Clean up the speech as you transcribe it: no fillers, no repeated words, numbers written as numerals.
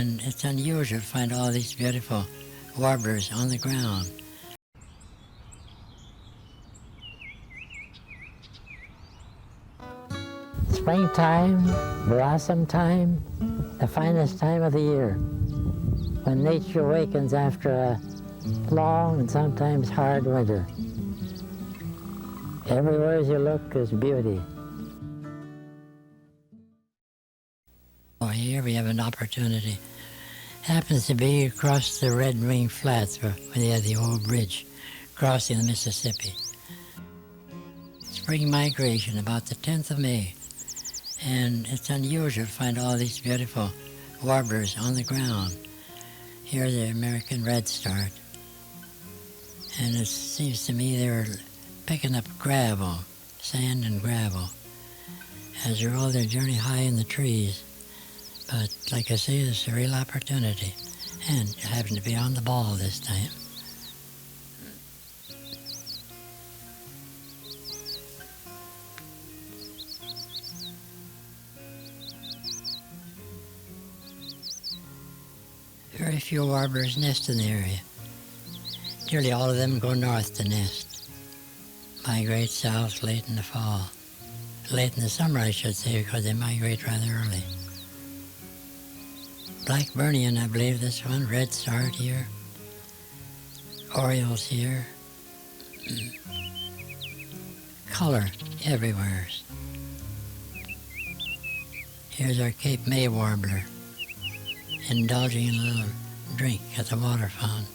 And it's unusual to find all these beautiful warblers on the ground. Springtime, blossom time, the finest time of the year, when nature awakens after a long and sometimes hard winter. Everywhere as you look is beauty. Here we have an opportunity. Happens to be across the Red Wing Flats where they had the old bridge crossing the Mississippi. Spring migration, about the 10th of May. And it's unusual to find all these beautiful warblers on the ground. Here the American redstart. And it seems to me they're picking up gravel, sand and gravel, as they roll their journey high in the trees. But like I say, it's a real opportunity. And it happened to be on the ball this time. Very few warblers nest in the area. Nearly all of them go north to nest. Migrate south late in the fall. Late in the summer, I should say, because they migrate rather early. Blackburnian, I believe this one, redstart here. Orioles here. Color everywhere. Here's our Cape May warbler, indulging in a little drink at the water fountain.